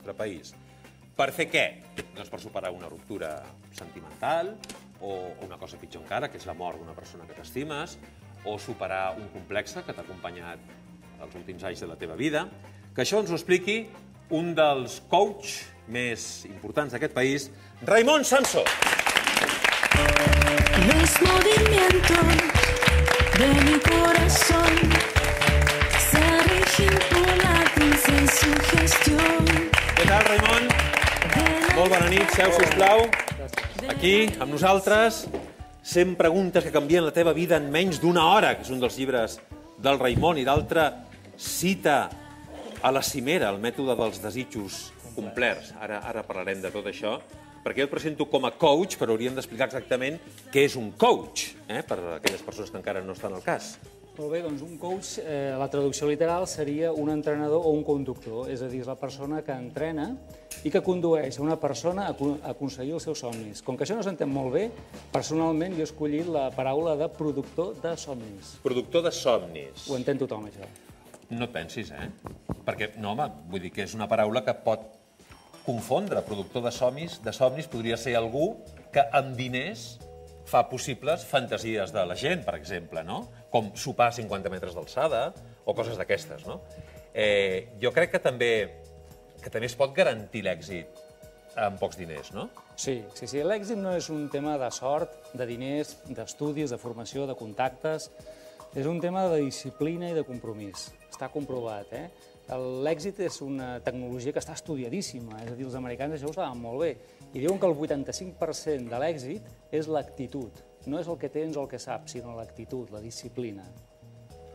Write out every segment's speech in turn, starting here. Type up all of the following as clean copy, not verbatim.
nostre país. Per fer què? Doncs per superar una ruptura sentimental, o una cosa pitjor encara, que és la mort d'una persona que t'estimes, o superar un complex que t'ha acompanyat els últims anys de la teva vida. Que això ens ho expliqui un dels coach més importants d'aquest país, Raimon Samso. Los movimientos de mi corazón se rigen por la dulce sugestión. Què tal, Raimon? Molt bona nit, seu, sisplau. Aquí, amb nosaltres, 100 preguntes que canvien la teva vida en menys d'una hora, que és un dels llibres del Raimon, i d'altre cita a la cimera, el mètode dels desitjos complerts. Ara parlarem de tot això, perquè jo et presento com a coach, però hauríem d'explicar exactament què és un coach, per a aquelles persones que encara no estan al cas. Molt bé, doncs un coach, la traducció literal seria un entrenador o un conductor, és a dir, és la persona que entrena i que condueix a una persona a aconseguir els seus somnis. Com que això no s'entén molt bé, personalment jo he escollit la paraula de productor de somnis. Productor de somnis. Ho entén tothom, això. No et pensis, Perquè, no, home, vull dir que és una paraula que pot confondre. Productor de somnis podria ser algú que amb diners fa possibles fantasies de la gent, per exemple, no? Com sopar a 50 metres d'alçada o coses d'aquestes, no? Jo crec que també es pot garantir l'èxit amb pocs diners, no? Sí. L'èxit no és un tema de sort, de diners, d'estudis, de formació, de contactes. És un tema de disciplina i de compromís. Està comprovat, L'èxit és una tecnologia que està estudiadíssima, és a dir, els americans això ho saben molt bé, i diuen que el 85% de l'èxit és l'actitud. No és el que tens o el que saps, sinó l'actitud, la disciplina.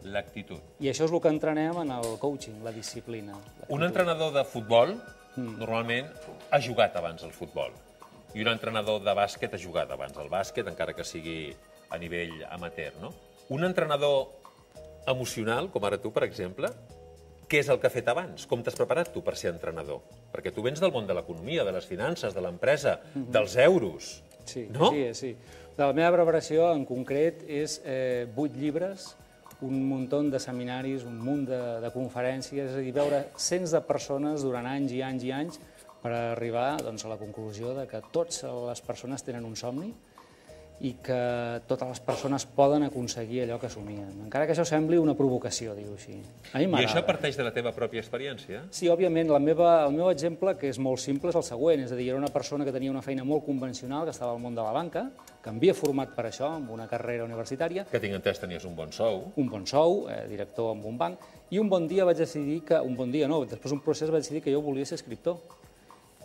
L'actitud. I això és el que entrenem en el coaching, la disciplina. Un entrenador de futbol, normalment, ha jugat abans al futbol. I un entrenador de bàsquet ha jugat abans al bàsquet, encara que sigui a nivell amateur, no? Un entrenador emocional, com ara tu, per exemple, què és el que ha fet abans? Com t'has preparat tu per ser entrenador? Perquè tu vens del món de l'economia, de les finances, de l'empresa, dels euros, no? Sí. La meva preparació, en concret, és 8 llibres, un munt de seminaris, un munt de conferències, és a dir, veure cents de persones durant anys i anys i anys per arribar a la conclusió de que totes les persones tenen un somni i que totes les persones poden aconseguir allò que somien. Encara que això sembli una provocació, diu així. A mi m'agrada. I això parteix de la teva pròpia experiència? Sí, òbviament. El meu exemple, que és molt simple, és el següent. És a dir, era una persona que tenia una feina molt convencional, que estava al món de la banca, que m'havia format per això, amb una carrera universitària. Que tinc entès tenies un bon sou. Un bon sou, director en un banc. I un bon dia vaig decidir que... Un bon dia no, després d'un procés vaig decidir que jo volia ser escriptor.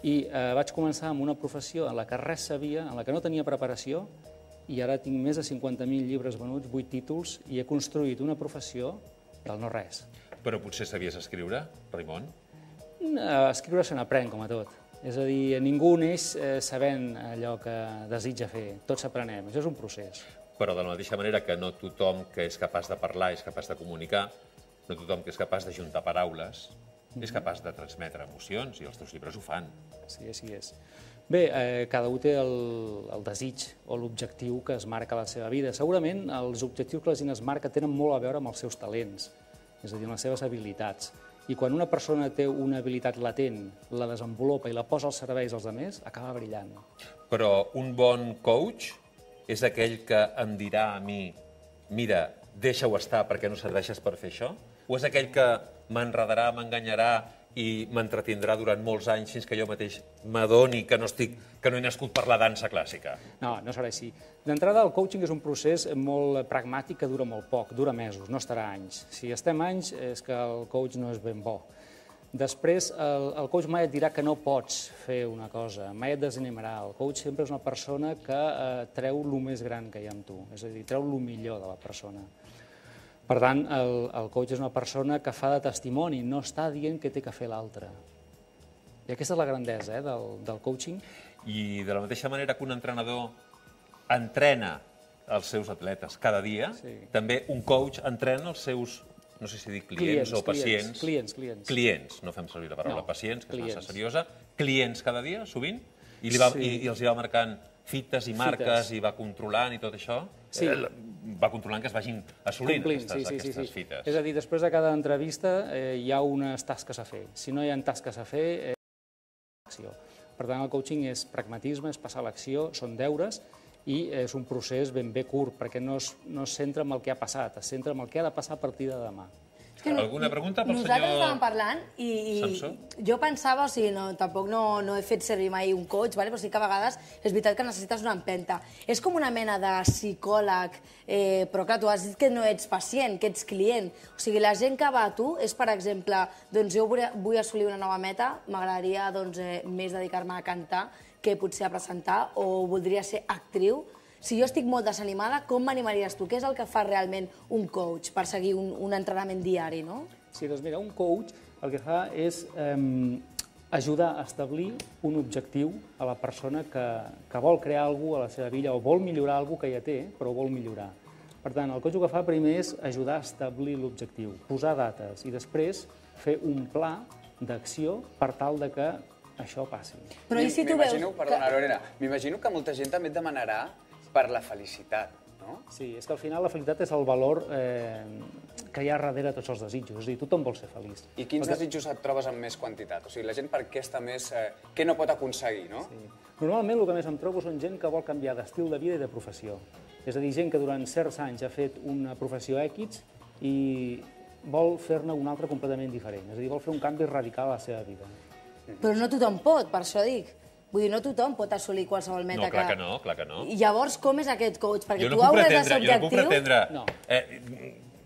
I vaig començar amb una professió en la que res sabia, en la que no tenia preparació, i ara tinc més de 50.000 llibres venuts, 8 títols, i he construït una professió del no-res. Però potser sabies escriure, Raimon? Escriure se n'aprèn, com a tot. És a dir, ningú neix sabent allò que desitja fer. Tots aprenem. Això és un procés. Però de la mateixa manera que no tothom que és capaç de parlar és capaç de comunicar, no tothom que és capaç d'ajuntar paraules és capaç de transmetre emocions, i els teus llibres ho fan. Sí, així és. Bé, cada un té el desig o l'objectiu que es marca a la seva vida. Segurament els objectius que la gent es marca tenen molt a veure amb els seus talents, és a dir, amb les seves habilitats. I quan una persona té una habilitat latent, la desenvolupa i la posa als serveis dels altres, acaba brillant. Però un bon coach és aquell que em dirà a mi, mira, deixa-ho estar perquè no serveixes per fer això? O és aquell que m'enredarà, m'enganyarà i m'entretindrà durant molts anys fins que jo mateix m'adoni que no he nascut per la dansa clàssica? No, no serà així. D'entrada, el coaching és un procés molt pragmàtic que dura molt poc, dura mesos, no estarà anys. Si estem anys és que el coach no és ben bo. Després, el coach mai et dirà que no pots fer una cosa, mai et desanimarà. El coach sempre és una persona que treu el més gran que hi ha en tu, és a dir, treu el millor de la persona. Per tant, el coach és una persona que fa de testimoni, no està dient què té que fer l'altre. I aquesta és la grandesa del coaching. I de la mateixa manera que un entrenador entrena els seus atletes cada dia, també un coach entrena els seus, no sé si dir clients o pacients. Clients, no fem servir la paraula pacients, que és massa seriosa. Clients cada dia, sovint, i els va marcant fites i marques i va controlant i tot això. Va controlant que es vagin assolint aquestes fites. És a dir, després de cada entrevista hi ha unes tasques a fer. Si no hi ha tasques a fer... l'acció. Per tant, el coaching és pragmatisme, és passar a l'acció, són deures, i és un procés ben bé curt, perquè no es centra en el que ha passat, es centra en el que ha de passar a partir de demà. Alguna pregunta pel senyor Nosaltres estàvem parlant i Samsó? jo pensava, o sigui, tampoc no he fet servir mai un coach, però sí que a vegades és veritat que necessites una empenta. És com una mena de psicòleg, però clar, tu has dit que no ets pacient, que ets client. O sigui, la gent que va a tu és, per exemple, doncs jo vull assolir una nova meta, m'agradaria més dedicar-me a cantar que potser a presentar, o voldria ser actriu. Si jo estic molt desanimada, com m'animaries tu? Què és el que fa realment un coach per seguir un entrenament diari, no? Sí, doncs mira, un coach el que fa és ajudar a establir un objectiu a la persona que vol crear alguna cosa a la seva vida o vol millorar alguna cosa que ja té, però ho vol millorar. Per tant, el coach el que fa primer és ajudar a establir l'objectiu, posar dates i després fer un pla d'acció per tal de que això passi. Però i si tu veus... Perdona, Lorena, m'imagino que molta gent també et demanarà per la felicitat, no? Sí, és que al final la felicitat és el valor que hi ha darrere tots els desitjos. És a dir, tothom vol ser feliç. I quins desitjos et trobes amb més quantitat? O sigui, la gent per què està més... Què no pot aconseguir, no? Sí. Normalment el que més em trobo són gent que vol canviar d'estil de vida i de professió. És a dir, gent que durant certs anys ha fet una professió X i vol fer-ne una altra completament diferent. És a dir, vol fer un canvi radical a la seva vida. Però no tothom pot, per això dic. Vull dir, no tothom pot assolir qualsevol meta No, clar que no, clar que no. I llavors, com és aquest coach? Perquè Jo tu hauràs de ser no puc pretendre... No.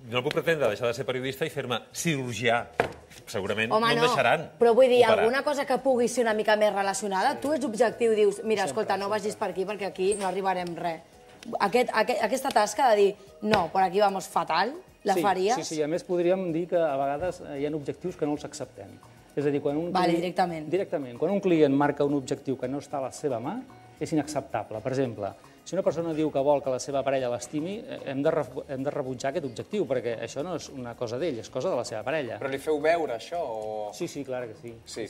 Jo no puc pretendre deixar de ser periodista i fer-me cirurgià. Segurament Home, no em deixaran. Però vull dir, operar. alguna cosa que pugui ser una mica més relacionada, tu ets objectiu i dius, mira, escolta, no vagis per aquí perquè aquí no arribarem res. Aquesta tasca de dir, no, per aquí vamos fatal, la faries? Sí, a més podríem dir que a vegades hi ha objectius que no els acceptem. És a dir, quan un directament. Directament. Quan un client marca un objectiu que no està a la seva mà, és inacceptable. Per exemple, si una persona diu que vol que la seva parella l'estimi, hem de rebutjar aquest objectiu, perquè això no és una cosa d'ell, és cosa de la seva parella. Però li feu veure això o...? Sí, clar que sí. Sí.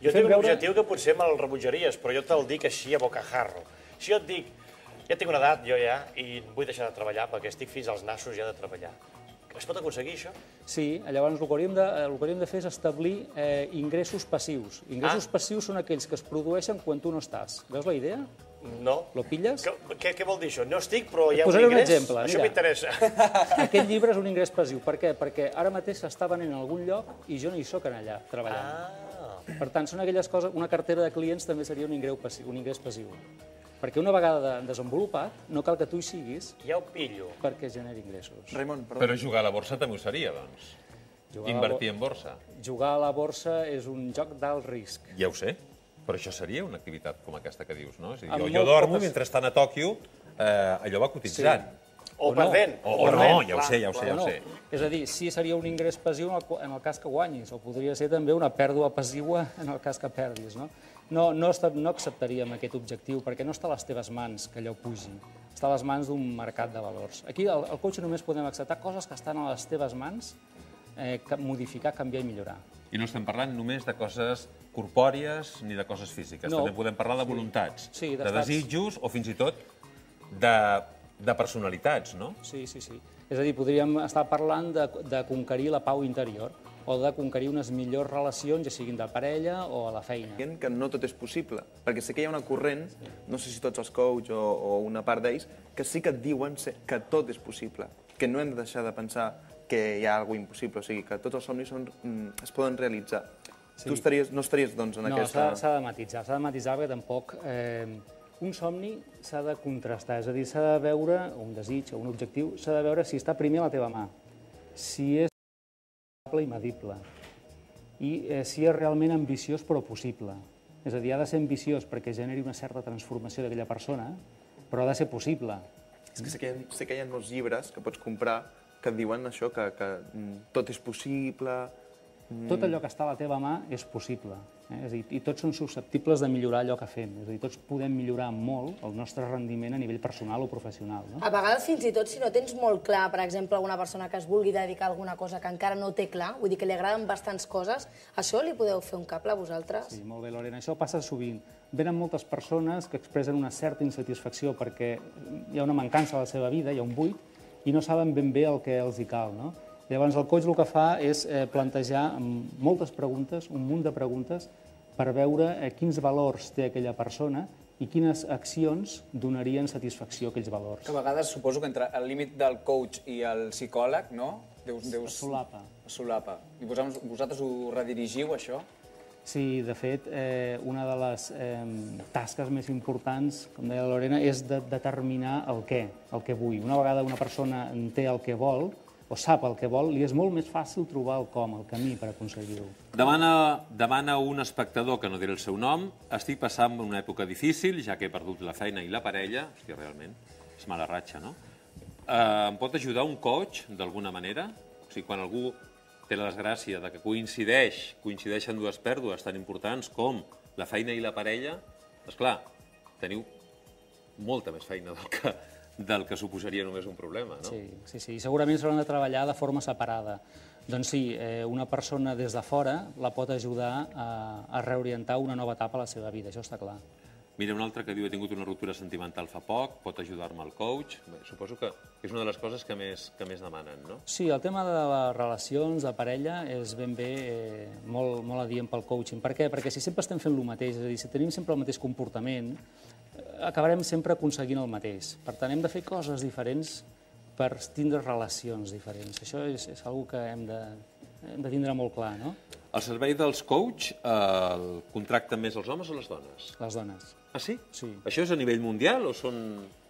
Jo tinc un objectiu que potser me'l rebutjaries, però jo te'l dic així a bocajarro. Si jo et dic, ja tinc una edat, jo ja, i vull deixar de treballar perquè estic fins als nassos ja de treballar. Es pot aconseguir, això? Sí, llavors el que hauríem de fer és establir ingressos passius. Ingressos passius són aquells que es produeixen quan tu no estàs. Veus la idea? No. Lo pilles? Què vol dir això? No estic, però hi ha un Posaré un ingrés? exemple, Això mira. m'interessa. Aquest llibre és un ingrés passiu. Per què? Perquè ara mateix s'està venent en algun lloc i jo no hi soc allà treballant. Per tant, són aquelles coses... Una cartera de clients també seria un ingrés passiu. Perquè una vegada desenvolupat, no cal que tu hi siguis Ja ho pillo. perquè generi ingressos. Raimon, perdó. Però jugar a la borsa també ho seria, doncs. Invertir en borsa. Jugar a la borsa és un joc d'alt risc. Ja ho sé, però això seria una activitat com aquesta que dius, no? És a dir, Amb jo molt dormo poques- mentre estan a Tòquio, allò va cotitzant. O perdent. O no, ja ho sé, ja ho No. sé. És a dir, sí seria un ingrés passiu en el cas que guanyis, o podria ser també una pèrdua passiva en el cas que perdis. No acceptaríem aquest objectiu, perquè no està a les teves mans que allò pugi. Està a les mans d'un mercat de valors. Aquí al coach només podem acceptar coses que estan a les teves mans, modificar, canviar i millorar. I no estem parlant només de coses corpòries ni de coses físiques. No. També podem parlar de voluntats, Sí, de d'estats. desitjos o fins i tot de personalitats, no? Sí. És a dir, podríem estar parlant de conquerir la pau interior o de conquerir unes millors relacions, ja siguin de parella o a la feina. Dient que no tot és possible, perquè sé que hi ha una corrent, no sé si tots els coach o una part d'ells, que sí que et diuen que tot és possible, que no hem de deixar de pensar que hi ha alguna cosa impossible, o sigui, que tots els somnis es poden realitzar. Sí. Tu no estaries, doncs, en aquesta... No, s'ha de matisar perquè tampoc... Un somni s'ha de contrastar, és a dir, s'ha de veure, un desig o un objectiu, s'ha de veure si està primer a la teva mà, si és i medible, i si és realment ambiciós però possible. És a dir, ha de ser ambiciós perquè generi una certa transformació d'aquella persona, però ha de ser possible. És que sé que hi ha molts llibres que pots comprar que et diuen això, que tot és possible... Tot allò que està a la teva mà és possible. És a dir, i tots són susceptibles de millorar allò que fem. És a dir, tots podem millorar molt el nostre rendiment a nivell personal o professional. No? A vegades, fins i tot, si no tens molt clar, per exemple, alguna persona que es vulgui dedicar a alguna cosa que encara no té clar, vull dir que li agraden bastants coses, això li podeu fer un cable a vosaltres? Sí, molt bé, Lorena. Això passa sovint. Venen moltes persones que expressen una certa insatisfacció perquè hi ha una mancança a la seva vida, hi ha un buit, i no saben ben bé el que els hi cal, no? Llavors, el coach el que fa és plantejar moltes preguntes, un munt de preguntes, per veure quins valors té aquella persona i quines accions donarien satisfacció a aquells valors. Que a vegades suposo que entre el límit del coach i el psicòleg, no? Es solapa. Es solapa. I vosaltres ho redirigiu, això? Sí, de fet, una de les tasques més importants, com deia la Lorena, és determinar el què vull. Una vegada una persona té el que vol, o sap el que vol, li és molt més fàcil trobar el com, el camí per aconseguir-ho. Demana un espectador, que no diré el seu nom, estic passant una època difícil, ja que he perdut la feina i la parella, hòstia, realment, és mala ratxa, no? Em pot ajudar un coach, d'alguna manera? O sigui, quan algú té la desgràcia de que coincideixen dues pèrdues tan importants com la feina i la parella, esclar, teniu molta més feina del que suposaria només un problema, no? Sí. I segurament s'hauran de treballar de forma separada. Doncs sí, una persona des de fora la pot ajudar a reorientar una nova etapa a la seva vida, això està clar. Mira, un altre que diu he tingut una ruptura sentimental fa poc, pot ajudar-me el coach. Bé, suposo que és una de les coses que més demanen, no? Sí, el tema de les relacions de parella és ben bé molt adient pel coaching. Per què? Perquè si sempre estem fent el mateix, és a dir, si tenim sempre el mateix comportament, acabarem sempre aconseguint el mateix. Per tant, hem de fer coses diferents per tindre relacions diferents. Això és una que hem de tindre molt clar, no? Al servei dels coach, el contracten més els homes o les dones? Les dones. Ah, sí? Sí. Això és a nivell mundial o són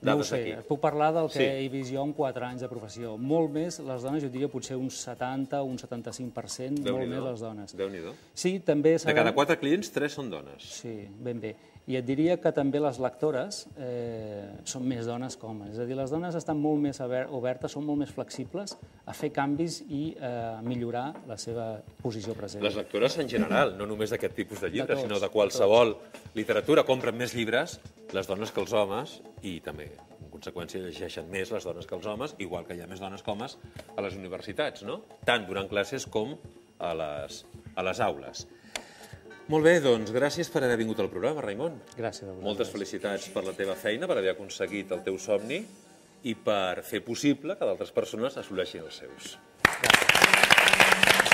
dades aquí? No ho sé, puc parlar del que he vist jo en 4 anys de professió. Molt més les dones, jo diria potser un 70 o un 75%, molt més les dones. Déu-n'hi-do. Sí, també sabem... De cada 4 clients, 3 són dones. Sí, ben bé. I et diria que també les lectores són més dones que homes. És a dir, les dones estan molt més obertes, són molt més flexibles a fer canvis i a millorar la seva posició present. Les lectores en general, no només d'aquest tipus de llibres, sinó de qualsevol literatura, compren més llibres les dones que els homes i també, en conseqüència, llegeixen més les dones que els homes, igual que hi ha més dones que homes a les universitats, no? Tant durant classes com a les aules. Molt bé, doncs gràcies per haver vingut al programa, Raimon. Gràcies a vosaltres. Moltes felicitats per la teva feina, per haver aconseguit el teu somni i per fer possible que d'altres persones assoleixin els seus. Gràcies.